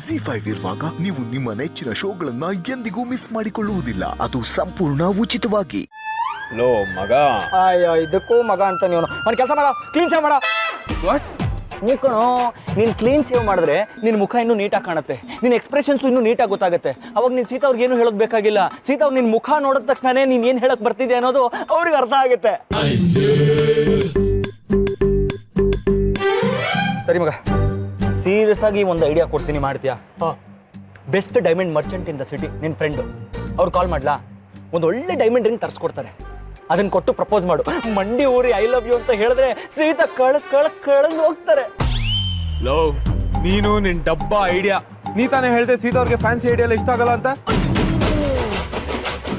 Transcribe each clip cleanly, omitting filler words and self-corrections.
ZEE5 ಇರುವಾಗ ನೀವು ನಿಮ್ಮ ನೆಚ್ಚಿನ ಶೋಗಳನ್ನ ಎಂದಿಗೂ ಮಿಸ್ ಮಾಡಿಕೊಳ್ಳುವುದಿಲ್ಲ. ಅದು ಸಂಪೂರ್ಣ ಉಚಿತವಾಗಿ. ಲೋ ಮಗ, ಅಯ್ಯೋ ಇದಕ್ಕೂ ಮಗ ಅಂತ ನೀನು ಒಂದು ಕೆಲಸ ಮಾಡ, ಕ್ಲೀನ್ ಶೇವ್ ಮಾಡ. ಮೂಕಣೋ, ನೀನು ಕ್ಲೀನ್ ಶೇವ್ ಮಾಡಿದ್ರೆ ನಿನ್ನ ಮುಖ ಇನ್ನೂ ನೀಟಾಗಿ ಕಾಣುತ್ತೆ, ನಿನ್ನ ಎಕ್ಸ್ಪ್ರೆಷನ್ಸು ಇನ್ನೂ ನೀಟಾಗಿ ಗೊತ್ತಾಗುತ್ತೆ. ಅವಾಗ ನೀನು ಸೀತಾ ಅವ್ರಿಗೆ ಏನು ಹೇಳೋದು ಬೇಕಾಗಿಲ್ಲ. ಸೀತಾ ಅವ್ರು ನಿನ್ನ ಮುಖ ನೋಡಿದ ತಕ್ಷಣನೇ ನೀನು ಏನು ಹೇಳಕ್ ಬರ್ತಿದೆ ಅನ್ನೋದು ಅವ್ರಿಗೆ ಅರ್ಥ ಆಗುತ್ತೆ. ಸರಿ ಮಗ, ಸೀರಿಯಸ್ ಆಗಿ ಒಂದು ಐಡಿಯಾ ಕೊಡ್ತೀನಿ, ಮಾಡ್ತೀಯಾ? Best diamond Merchant in the city, ನಿನ್ನ ಫ್ರೆಂಡು, ಅವ್ರು ಕಾಲ್ ಮಾಡ್ಲಾ? ಒಂದು ಒಳ್ಳೆ ಡೈಮಂಡ್ ರಿಂಗ್ ತರಿಸ್ಕೊಡ್ತಾರೆ, ಅದನ್ನ ಕೊಟ್ಟು ಪ್ರಪೋಸ್ ಮಾಡು. ಮಂಡಿ ಊರಿ ಐ ಲವ್ ಯು ಅಂತ ಹೇಳಿದ್ರೆ ಸೀತಾ ಕಳೆದು ಹೋಗ್ತಾರೆ. ಲೋ ನೀನು ನಿನ್ ಡಬ್ಬ ಐಡಿಯಾ, ನೀ ತಾನೇ ಹೇಳ್ದೆ ಸೀತಾ ಅವ್ರಿಗೆ ಫ್ಯಾನ್ಸಿ ಐಡಿಯಾ ಎಲ್ಲ ಇಷ್ಟ ಆಗಲ್ಲ ಅಂತ.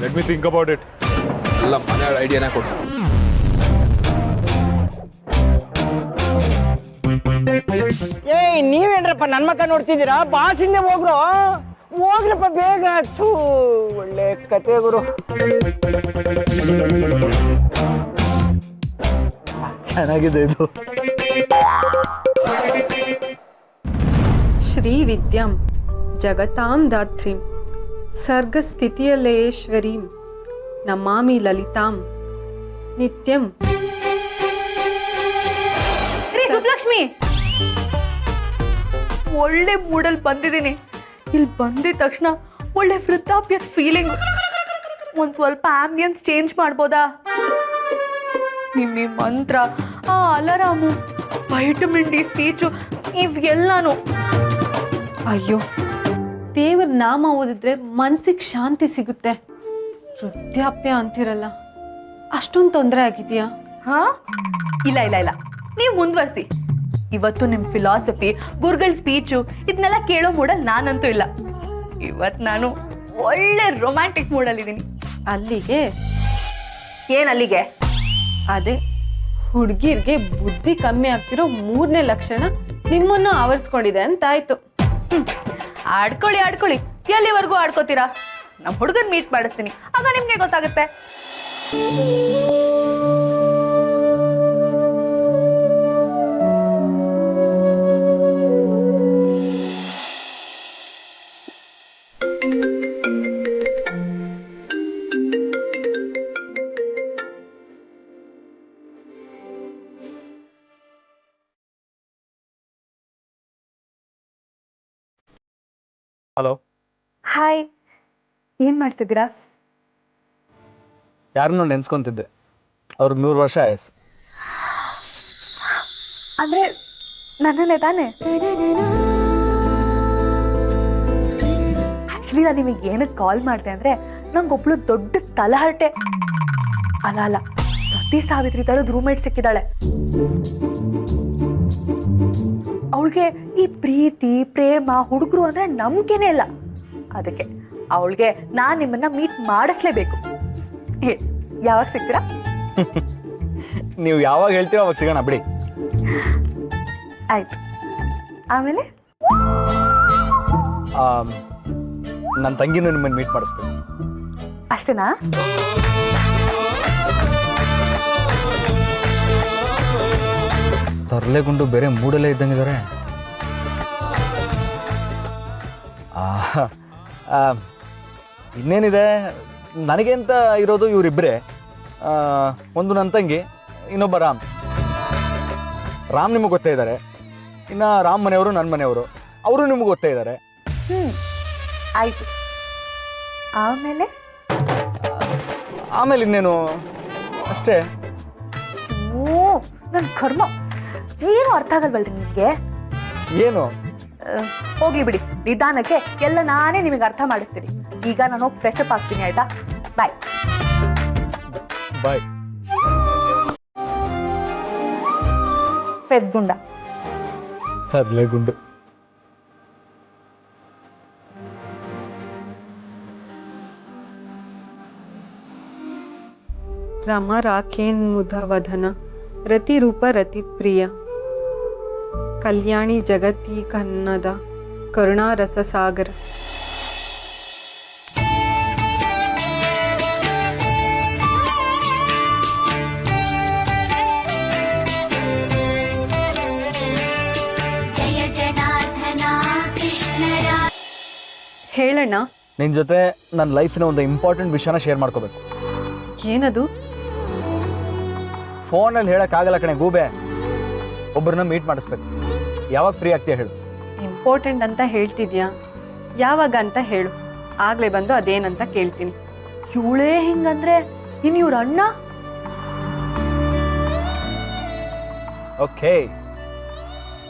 Let me think about it. ಎಲ್ಲ ಮನೆ ಐಡಿಯಾನೇ ಕೊಟ್ಟು. ಏಯ್ ನೀವೇನ್ರಪ್ಪ ನನ್ನ ಮಕ್ಕ ನೋಡ್ತಿದ್ದೀರಾ? ಬಾಸ್ ಹಿಂದೆ ಹೋಗ್ರಪ್ಪ ಬೇಗ. ಒಳ್ಳೆ ಕತೆ ಗುರು. ಚೆನ್ನಾಗಿದೆ ಇದು. ಶ್ರೀ ವಿದ್ಯಾಂ ಜಗತಾಂ ಧಾತ್ರೀಂ ಸರ್ಗಸ್ಥಿತಿಯಲಯೇಶ್ವರೀಂ ನಮಾಮಿ ಲಲಿತಾಂ ನಿತ್ಯಂ. ಸುಬ್ಲಕ್ಷ್ಮಿ, ಒಳ್ಳೆ ಮೂಡಲ್ಲಿ ಬಂದಿದ್ದೀನಿ. ಇಲ್ಲಿ ಬಂದಿದ ತಕ್ಷಣ ಒಳ್ಳೆ ವೃದ್ಧಾಪ್ಯದ ಫೀಲಿಂಗ್. ಒಂದ್ ಸ್ವಲ್ಪ ಆಂಬಿಯನ್ಸ್ ಚೇಂಜ್ ಮಾಡ್ಬೋದಾ? ನಿಮ್ಮ ಮಂತ್ರ, ಆ ಅಲಾರಾಮು, ವೈಟಮಿನ್ ಡಿ ಸ್ಪೀಚು, ಇವೆಲ್ಲಾನು. ಅಯ್ಯೋ, ದೇವರ ನಾಮ ಓದಿದ್ರೆ ಮನ್ಸಿಗೆ ಶಾಂತಿ ಸಿಗುತ್ತೆ. ವೃದ್ಧಾಪ್ಯ ಅಂತಿರಲ್ಲ, ಅಷ್ಟೊಂದು ತೊಂದರೆ ಆಗಿದೆಯಾ? ಹಾ, ಇಲ್ಲ ಇಲ್ಲ ಇಲ್ಲ, ನೀವು ಮುಂದುವರಿಸಿ. ಇವತ್ತು ನಿಮ್ ಫಿಲಾಸಫಿ, ಗುರುಗಳ ಸ್ಪೀಚು ಇದನ್ನೆಲ್ಲ ಕೇಳೋ ಮೂಡಲ್ಲಿ ನಾನಂತೂ ಇಲ್ಲ. ಇವತ್ತು ನಾನು ಒಳ್ಳೆ ರೊಮ್ಯಾಂಟಿಕ್ ಮೂಡಲ್ಲಿದ್ದೀನಿ. ಅಲ್ಲಿಗೆ ಏನ್ ಅಲ್ಲಿಗೆ? ಅದೇ ಹುಡುಗಿರ್ಗೆ ಬುದ್ಧಿ ಕಮ್ಮಿ ಆಗ್ತಿರೋ 3ನೇ ಲಕ್ಷಣ ನಿಮ್ಮನ್ನು ಆವರಿಸ್ಕೊಂಡಿದೆ ಅಂತಾಯ್ತು. ಆಡ್ಕೊಳ್ಳಿ ಆಡ್ಕೊಳ್ಳಿ, ಎಲ್ಲಿವರೆಗೂ ಆಡ್ಕೋತೀರಾ? ನಮ್ ಹುಡುಗನ್ ಮೀಟ್ ಮಾಡಿಸ್ತೀನಿ, ಆಗ ನಿಮ್ಗೆ ಗೊತ್ತಾಗುತ್ತೆ. ಹಲೋ. ಹಾಯ್, ಏನ್ ಮಾಡ್ತಿದ್ದೀರಾ? ಯಾರನ್ನೂ ನೆನ್ಸ್ಕೊಂತಿದ್ದೆ, ಅವ್ರಿಗೆ 100 ವರ್ಷ ಆಯಸ್ಸು. ಅಂದ್ರೆ ನನ್ನನ್ನೇ ತಾನೆ? ಆಕ್ಚುಲಿ ನಾನು ನಿಮಗೆ ಏನಕ್ಕೆ ಕಾಲ್ ಮಾಡಿದೆ ಅಂದ್ರೆ, ನಂಗೊಬ್ಳು ದೊಡ್ಡ ತಲಹರಟೆ, ಅಲ್ಲ ಸತಿ ಸಾವಿತ್ರಿ ತರದ ರೂಮ್ಮೇಟ್ ಸಿಕ್ಕಿದ್ದಾಳೆ. ಅವಳಿಗೆ ಈ ಪ್ರೀತಿ, ಪ್ರೇಮ, ಹುಡುಗರು ಅಂದ್ರೆ ನಂಬಿಕೆನೇ ಇಲ್ಲ. ಅದಕ್ಕೆ ಅವಳಿಗೆ ನಾನ್ ನಿಮ್ಮನ್ನ ಮೀಟ್ ಮಾಡಿಸ್ಲೇಬೇಕು. ಯಾವಾಗ ಸಿಗ್ತೀರಾ? ನೀವು ಯಾವಾಗ ಹೇಳ್ತೀರೋ ಅವಾಗ ಸಿಗೋಣ ಬಿಡಿ. ಆಯ್ತು. ಆಮೇಲೆ ನನ್ನ ತಂಗಿನೂ ನಿಮ್ಮನ್ನು ಮೀಟ್ ಮಾಡಿಸ್ಬೇಕು. ಅಷ್ಟೇನಾ? ತರ್ಲೆಗುಂಡು ಬೇರೆ ಮೂಡಲ್ಲೇ ಇದ್ದಂಗಿದ್ದಾರೆ. ಇನ್ನೇನಿದೆ, ನನಗೆ ಅಂತ ಇರೋದು ಇವರಿಬ್ಬರೇ. ಒಂದು ನನ್ನ ತಂಗಿ, ಇನ್ನೊಬ್ಬ ರಾಮ್. ನಿಮಗೆ ಗೊತ್ತೇ ಇದ್ದಾರೆ. ಇನ್ನು ರಾಮ್ ಮನೆಯವರು ನನ್ನ ಮನೆಯವರು, ಅವರು ನಿಮಗೆ ಗೊತ್ತೇ ಇದ್ದಾರೆ. ಆಯ್ತು. ಆಮೇಲೆ ಇನ್ನೇನು, ಅಷ್ಟೇ. ಓ ನನ್ನ ಕರ್ಮ, ಏನು ಅರ್ಥ ಆಗಲ್ವಲ್ರಿ ನಿಮಗೆ? ಏನು? ಹೋಗ್ಲಿ ಬಿಡಿ, ನಿಧಾನಕ್ಕೆ ಎಲ್ಲ ನಾನೇ ನಿಮಗೆ ಅರ್ಥ ಮಾಡಿಸ್ತೀನಿ. ಈಗ ನಾನು ಹೋಗಿ ಫ್ರೆಶ್ ಅಪ್ ಆಗ್ತೀನಿ, ಆಯ್ತಾ? ಬಾಯ್ ಬಾಯ್. ಪೆದ್ಗುಂಡ. ತರ್ಲೆಗುಂಡು. ರಮ ರಾಖೇನ್ಮುದವದನ ರತಿರೂಪ ರತಿಪ್ರಿಯ ಕಲ್ಯಾಣಿ ಜಗತಿ ಕನ್ನದ ಕರುಣಾರಸ ಸಾಗರ. जय जनार्दना कृष्ण राम। ಹೇಳಣ್ಣ. ನಿನ್ನ ಜೊತೆ ನನ್ನ ಲೈಫಿನ ಒಂದು ಇಂಪಾರ್ಟೆಂಟ್ ವಿಷಯನ ಶೇರ್ ಮಾಡ್ಕೋಬೇಕು. ಏನದು? ಫೋನಲ್ಲಿ ಹೇಳೋಕ್ಕಾಗಲ್ಲ ಕಣೆ ಗೂಬೆ. ಒಬ್ಬರನ್ನ ಮೀಟ್ ಮಾಡಿಸ್ಬೇಕು. ಯಾವಾಗ ಫ್ರೀ ಆಗ್ತೀಯ ಹೇಳು. ಇಂಪಾರ್ಟೆಂಟ್ ಅಂತ ಹೇಳ್ತಿದ್ಯಾ? ಯಾವಾಗ ಅಂತ ಹೇಳು, ಆಗ್ಲೇ ಬಂದು ಅದೇನಂತ ಕೇಳ್ತೀನಿ. ಇವಳೇ ಹಿಂಗಂದ್ರೆ ಇನ್ ಇವ್ರ ಅಣ್ಣ? ಓಕೆ,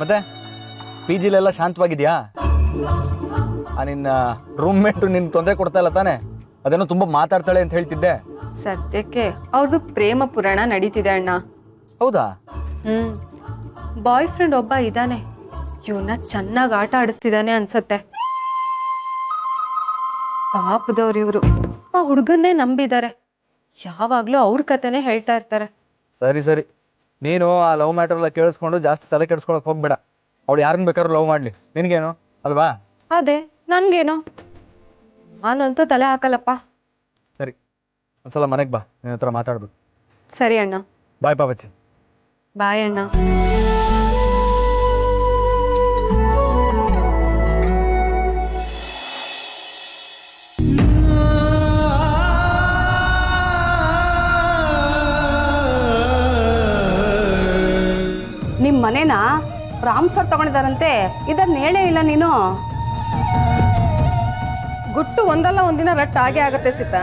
ಮತ್ತೆ ಪಿ ಜಿಲೆಲ್ಲ ಶಾಂತವಾಗಿದ್ಯಾ? ನಿನ್ನ ರೂಮ್ಮೇಟು ನಿನ್ ತೊಂದರೆ ಕೊಡ್ತಾ ಇಲ್ಲ ತಾನೆ? ಅದೇನೋ ತುಂಬಾ ಮಾತಾಡ್ತಾಳೆ ಅಂತ ಹೇಳ್ತಿದ್ದೆ. ಸದ್ಯಕ್ಕೆ ಅವ್ರದ್ದು ಪ್ರೇಮ ಪುರಾಣ ನಡೀತಿದೆ ಅಣ್ಣ. ಹೌದಾ? ಬಾಯ್ ಫ್ರೆಂಡ್ ಒಬ್ಬ ಇದ್ದಾನೆ, ಇವನ್ನ ಚೆನ್ನಾಗಿ ಆಟ ಆಡಿಸ್ತಿದ್ದಾನೆ ಅನ್ಸತ್ತೆ. ಪಾಪದವ್ರು ಇವರು ಆ ಹುಡುಗನ್ನೇ ನಂಬಿದ್ದಾರೆ, ಯಾವಾಗ್ಲೂ ಅವ್ರ ಕತೆನೇ ಹೇಳ್ತಾ ಇರ್ತಾರೆ. ಸರಿ ಸರಿ, ನೀನು ಆ ಲವ್ ಮ್ಯಾಟರ್ ಎಲ್ಲ ಕೇಳಿಸ್ಕೊಂಡು ಜಾಸ್ತಿ ತಲೆ ಕೆಡಿಸ್ಕೊಳಕ್ ಹೋಗ್ಬೇಡ. ಅವಳು ಯಾರನ್ನ ಬೇಕಾದ್ರೂ ಲವ್ ಮಾಡ್ಲಿ, ನಿನ್ಗೇನು ಅಲ್ವಾ? ಅದೇ ನನ್ಗೇನೋ, ನಾನಂತೂ ತಲೆ ಹಾಕಲ್ಲಪ್ಪ. ಸರಿ, ಒಂದ್ಸಲ ಮನೆಗೆ ಬಾ, ನಿನ್ನ ಹತ್ರ ಮಾತಾಡ್ಬೇಕು. ಸರಿ ಅಣ್ಣ. ಬಾಯ್ ಪಾಪಚ್ಚಿ. ಬಾಯ್ ಅಣ್ಣ. ನಿಮ್ಮ ಮನೇನ ರಾಮ್ ಸರ್ ತಗೊಂಡಿದಾರಂತೆ, ಇದನ್ನ ಹೇಳೇ ಇಲ್ಲ ನೀನು. ಗುಟ್ಟು ಒಂದಲ್ಲ ಒಂದಿನ ರಟ್ ಆಗೇ ಆಗತ್ತೆ ಸೀತಾ.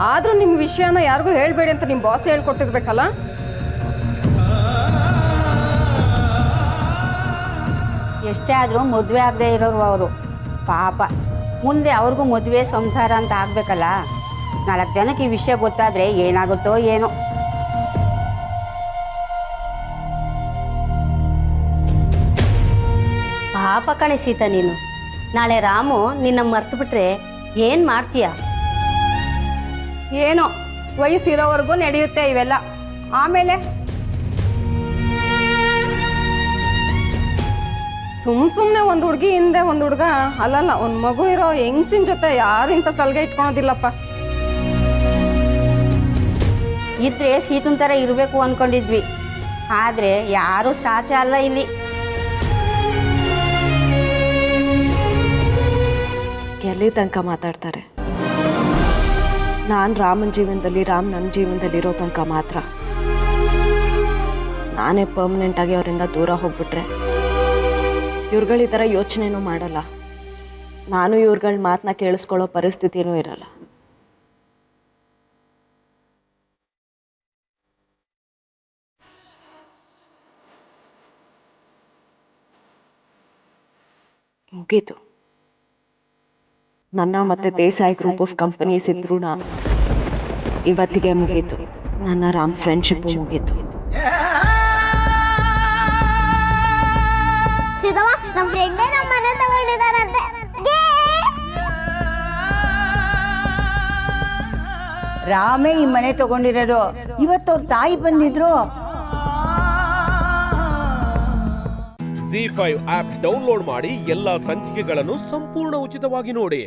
ಆದ್ರೂ ನಿಮ್ಮ ವಿಷಯನ ಯಾರಿಗೂ ಹೇಳ್ಬೇಡಿ ಅಂತ ನಿಮ್ಮ ಬಾಸ್ ಹೇಳ್ಕೊಟ್ಟಿರ್ಬೇಕಲ್ಲ. ಎಷ್ಟೇ ಆದರೂ ಮದುವೆ ಆಗದೆ ಇರೋರು ಅವರು ಪಾಪ. ಮುಂದೆ ಅವ್ರಿಗೂ ಮದುವೆ ಸಂಸಾರ ಅಂತ ಆಗಬೇಕಲ್ಲ. 4 ಜನಕ್ಕೆ ಈ ವಿಷಯ ಗೊತ್ತಾದರೆ ಏನಾಗುತ್ತೋ ಏನೋ. ಪಾಪ ಕಣೆ ಸೀತಾ ನೀನು. ನಾಳೆ ರಾಮು ನಿನ್ನ ಮರ್ತು ಬಿಟ್ರೆ ಏನು ಮಾಡ್ತೀಯ? ಏನೋ ವಯಸ್ಸಿರೋವರೆಗೂ ನಡೆಯುತ್ತೆ ಇವೆಲ್ಲ, ಆಮೇಲೆ ಸುಮ್ಮನೆ ಒಂದು ಹುಡುಗಿ ಹಿಂದೆ ಒಂದು ಹುಡುಗ ಅಲ್ಲಲ್ಲ, ಒಂದು ಮಗು ಇರೋ ಹೆಂಗಸಿನ ಜೊತೆ ಯಾರು ಇಂಥ ಸಲ್ಗೆ ಇಟ್ಕೊಳೋದಿಲ್ಲಪ್ಪ. ಇದ್ರೆ ಸೀತನ್ ಥರ ಇರಬೇಕು ಅಂದ್ಕೊಂಡಿದ್ವಿ, ಆದರೆ ಯಾರೂ ಸಾಚ ಅಲ್ಲ ಇಲ್ಲಿ. ಎಲ್ಲಿ ತನಕ ಮಾತಾಡ್ತಾರೆ? ನಾನು ರಾಮನ ಜೀವನದಲ್ಲಿ, ರಾಮ್ ನನ್ನ ಜೀವನದಲ್ಲಿ ಇರೋ ತನಕ ಮಾತ್ರ. ನಾನೇ ಪರ್ಮನೆಂಟಾಗಿ ಅವರಿಂದ ದೂರ ಹೋಗ್ಬಿಟ್ರೆ ಇವ್ರುಗಳು ಈ ಥರ ಯೋಚನೆನೂ ಮಾಡಲ್ಲ. ನಾನು ಇವ್ರುಗಳ ಮಾತನ್ನ ಕೇಳಿಸ್ಕೊಳ್ಳೋ ಪರಿಸ್ಥಿತಿನೂ ಇರಲ್ಲ. ಮುಗೀತು. ನನ್ನ ಮತ್ತೆ ದೇಸಾಯಿ ಗ್ರೂಪ್ ಆಫ್ ಕಂಪನೀಸ್ ಇದ್ರು ಇವತ್ತಿಗೆ ಮುಗೀತು. ನನ್ನ ರಾಮ್ ಫ್ರೆಂಡ್ಶಿಪ್ ಮುಗೀತು. ರಾಮೇ ಈ ಮನೆ ತಗೊಂಡಿರೋದು. ಇವತ್ತು ಅವ್ರ ತಾಯಿ ಬಂದಿದ್ರು. ZEE5 ಆಪ್ ಡೌನ್ಲೋಡ್ ಮಾಡಿ ಎಲ್ಲಾ ಸಂಚಿಕೆಗಳನ್ನು ಸಂಪೂರ್ಣ ಉಚಿತವಾಗಿ ನೋಡಿ.